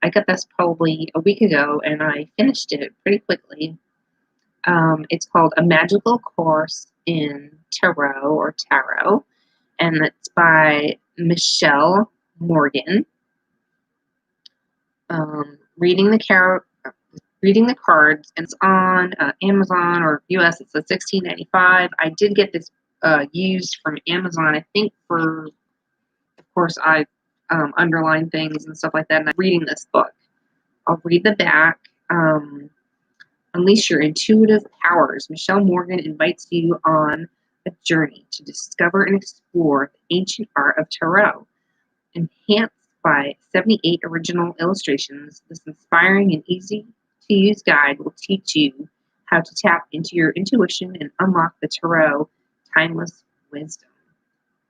I got this probably a week ago, and I finished it pretty quickly. It's called A Magical Course in Tarot, and it's by Michelle Morgan. Reading the cards, and it's on Amazon or US. It's $16.95. I did get this used from Amazon. I think for, of course, I underline things and stuff like that. And I'm reading this book. I'll read the back. Unleash your intuitive powers. Michelle Morgan invites you on a journey to discover and explore the ancient art of tarot. Enhanced by 78 original illustrations, this inspiring and easy-to-use guide will teach you how to tap into your intuition and unlock the tarot timeless wisdom.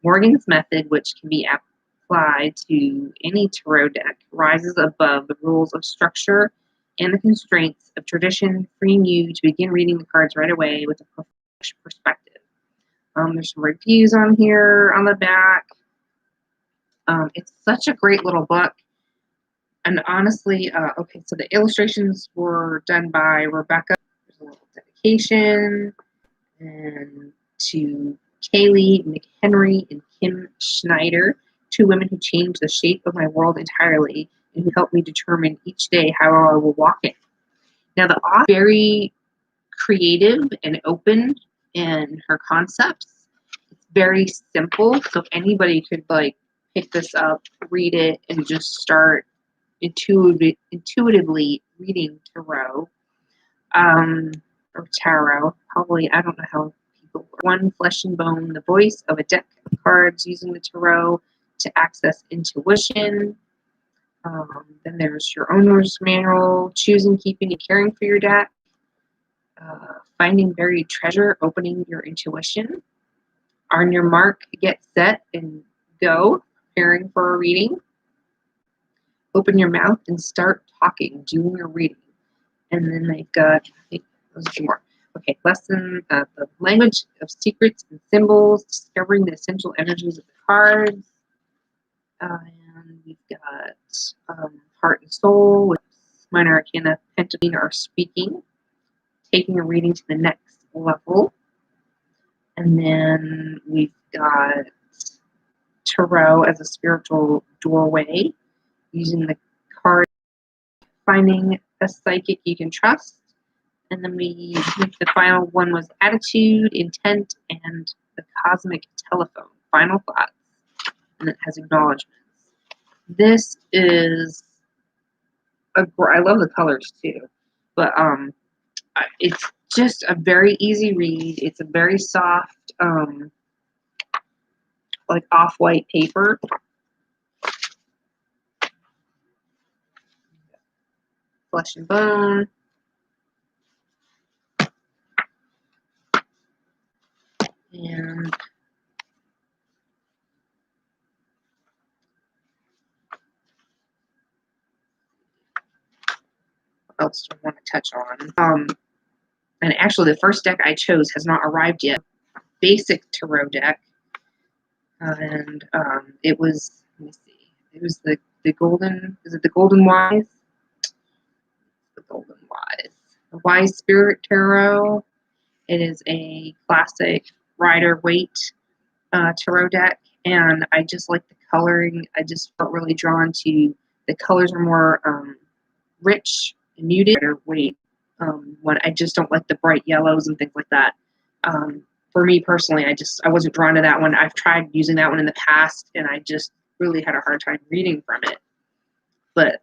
Morgan's method, which can be applied to any tarot deck, rises above the rules of structure and the constraints of tradition, freeing you to begin reading the cards right away with a fresh perspective. There's some reviews on here on the back. It's such a great little book. And honestly, okay, so the illustrations were done by Rebecca. There's a little dedication. And to Kaylee McHenry and Kim Schneider, 2 women who changed the shape of my world entirely and who helped me determine each day how I will walk it. Now, the author is very creative and open in her concepts. It's very simple, so anybody could like pick this up, read it, and just start intuitively reading tarot. Or tarot. Probably, I don't know how people. One Flesh and Bone, the voice of a deck of cards using the tarot to access intuition. Then there's your owner's manual, choosing, keeping, and caring for your deck. Finding buried treasure, opening your intuition. On your mark, get set, and go. Preparing for a reading. Open your mouth and start talking, doing your reading. And then they've got, I think, there's a few more. Okay, lesson, the language of secrets and symbols, discovering the essential energies of the cards. And we've got Heart and Soul, with Minor Arcana, Pentacles are speaking, taking a reading to the next level. And then we've got Tarot as a spiritual doorway, using the card, finding a psychic you can trust. And then the final one was Attitude, Intent, and the Cosmic Telephone, Final Thoughts. And it has acknowledgments. This is I love the colors too, but it's just a very easy read. It's a very soft, like off-white paper. Flesh and Bone. And what else do I want to touch on? And actually, the first deck I chose has not arrived yet. Basic tarot deck, and it was. Let me see. It was the golden. Is it the Golden Wise? The Golden Wise. The Wise Spirit Tarot. It is a classic Rider-Waite tarot deck, and I just like the coloring. I just felt really drawn to the colors are more rich and muted. Rider-Waite. When I just don't like the bright yellows and things like that. For me personally, I wasn't drawn to that one. I've tried using that one in the past, and I just really had a hard time reading from it. But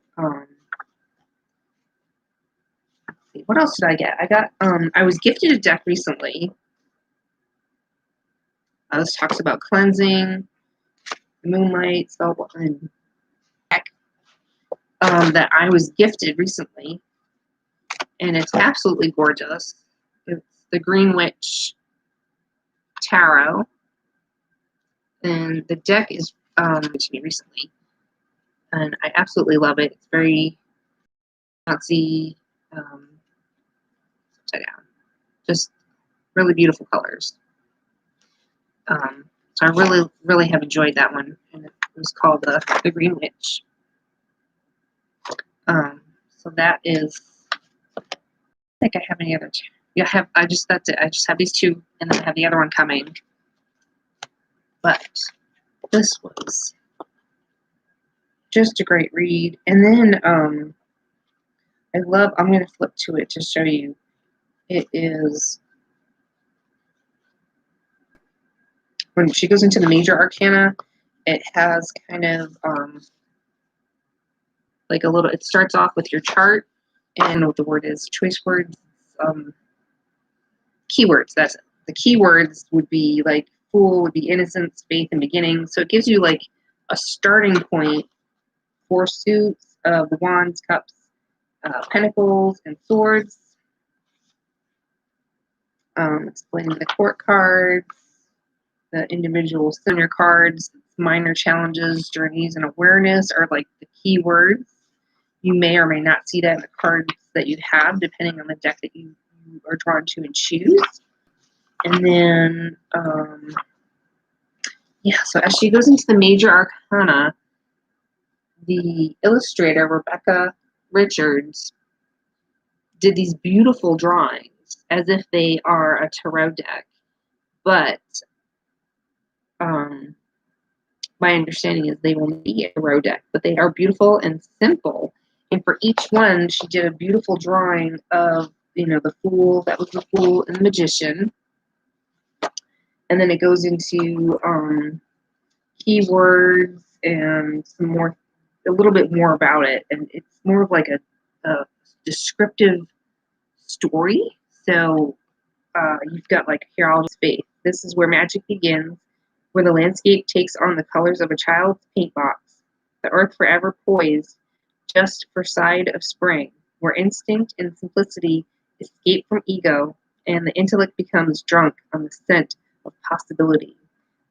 what else did I get? I got I was gifted a deck recently. This talks about cleansing, moonlight, spell, and deck that I was gifted recently. And it's absolutely gorgeous. It's the Green Witch Tarot. And the deck is to me recently. And I absolutely love it. It's very bouncy, upside down. Just really beautiful colors. So I really, really have enjoyed that one. And it was called the Green Witch. So that is, I think I have any other two. Yeah, that's it. I just have these two, and then I have the other one coming. But this was just a great read. And then I'm going to flip to it to show you. It is, when she goes into the major arcana, it has kind of like a little, it starts off with your chart, and what the word is, choice words, keywords. That's it. The keywords would be like fool, would be innocence, faith, and beginning. So it gives you like a starting point for suits of the wands, cups, pentacles, and swords. Explaining the court cards, the individual center cards, minor challenges, journeys, and awareness are like the keywords. You may or may not see that in the cards that you have, depending on the deck that you are drawn to and choose. And then, yeah, so as she goes into the major arcana, the illustrator, Rebecca Richards, did these beautiful drawings as if they are a tarot deck. But my understanding is they will be a tarot deck, but they are beautiful and simple. And for each one, she did a beautiful drawing of, the fool, that was the fool, and the magician. And then it goes into keywords and some more, a little bit more about it. And it's more of like a descriptive story. So you've got like, here, I'll just faith. This is where magic begins, where the landscape takes on the colors of a child's paint box. The earth forever poised, just for side of spring, where instinct and simplicity escape from ego, and the intellect becomes drunk on the scent of possibility.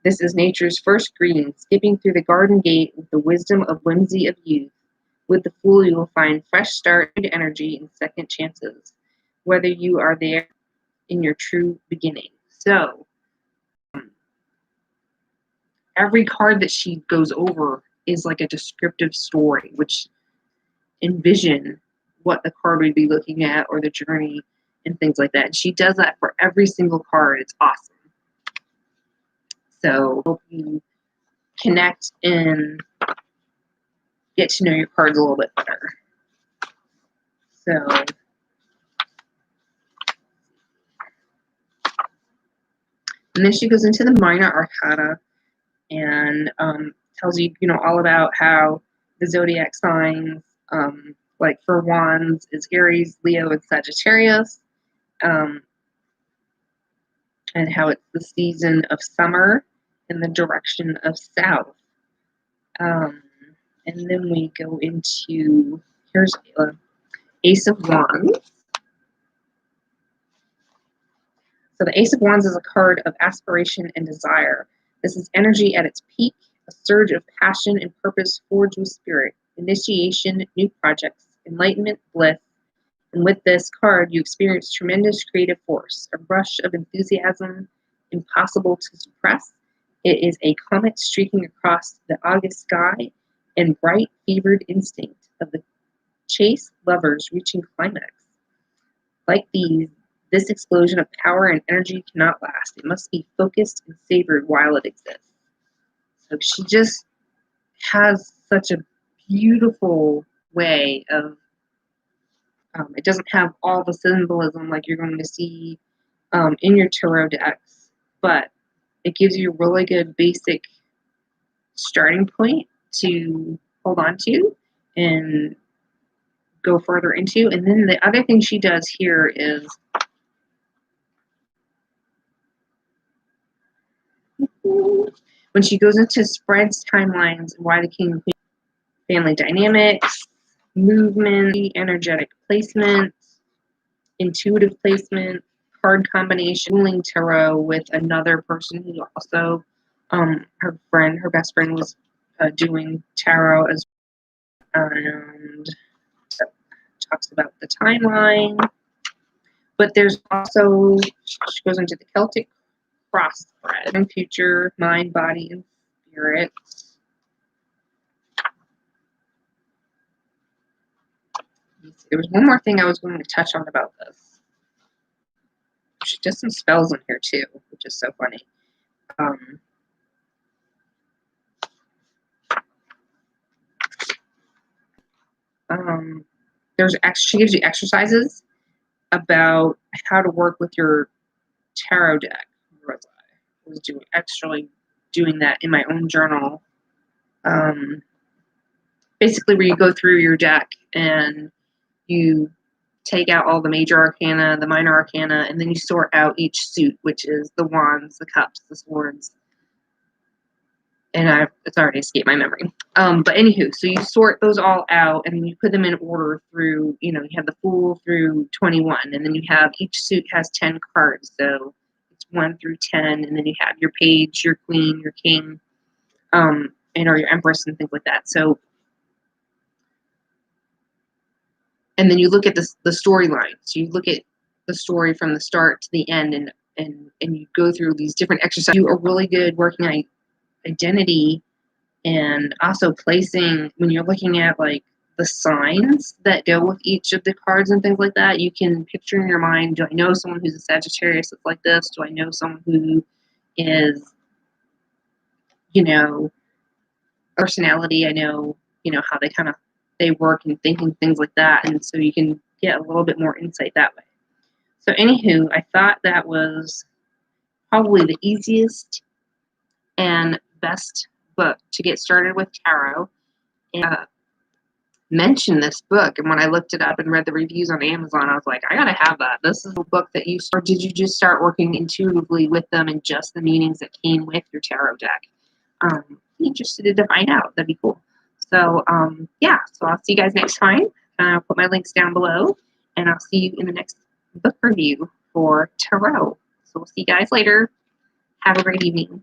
This is nature's first greeting, skipping through the garden gate with the wisdom of whimsy of youth. With the fool, you will find fresh start, energy, and second chances, whether you are there in your true beginning. So, every card that she goes over is like a descriptive story, which envision what the card would be looking at or the journey and things like that. And she does that for every single card. It's awesome. So hope you connect and get to know your cards a little bit better. So and then she goes into the minor arcana and tells you, all about how the zodiac signs, like for wands, is Aries, Leo, and Sagittarius, and how it's the season of summer in the direction of south. And then we go into, here's Ace of Wands. So the Ace of Wands is a card of aspiration and desire. This is energy at its peak, a surge of passion and purpose forged with spirit, initiation, new projects, enlightenment, bliss. And with this card, you experience tremendous creative force, a rush of enthusiasm impossible to suppress. It is a comet streaking across the August sky and bright, fevered instinct of the chase lovers reaching climax. Like these, this explosion of power and energy cannot last. It must be focused and savored while it exists. So she just has such a beautiful way of, it doesn't have all the symbolism like you're going to see in your tarot decks, but it gives you a really good basic starting point to hold on to and go further into. And then the other thing she does here is when she goes into spreads timelines and why the king and queen, family dynamics, movement, energetic placement, intuitive placement, card combination, dueling tarot with another person who also, her best friend was doing tarot as well, and talks about the timeline. But there's also, she goes into the Celtic cross thread and future, mind, body, and spirit. There was one more thing I was going to touch on about this. There's just some spells in here too, which is so funny. She gives you exercises about how to work with your tarot deck. I was actually doing that in my own journal. Basically, where you go through your deck and you take out all the major arcana, the minor arcana, and then you sort out each suit, which is the wands, the cups, the swords. And it's already escaped my memory. But anywho, so you sort those all out and you put them in order through, you have the Fool through 21, and then you have each suit has 10 cards. So it's 1 through 10, and then you have your page, your queen, your king, or your empress and things like that. So, and then you look at the storyline. So you look at the story from the start to the end, and you go through these different exercises. You are really good working on identity, and also placing, when you're looking at like the signs that go with each of the cards and things like that, you can picture in your mind, do I know someone who's a Sagittarius that's like this? Do I know someone who is, personality? I know, how they work and think and things like that. And so you can get a little bit more insight that way. So anywho, I thought that was probably the easiest and best book to get started with tarot. And mentioned this book, and when I looked it up and read the reviews on Amazon, I was like, I gotta have that. This is a book that or did you just start working intuitively with them and just the meanings that came with your tarot deck? Interested to find out. That'd be cool. So yeah, so I'll see you guys next time. I'll put my links down below, and I'll see you in the next book review for tarot. So we'll see you guys later. Have a great evening.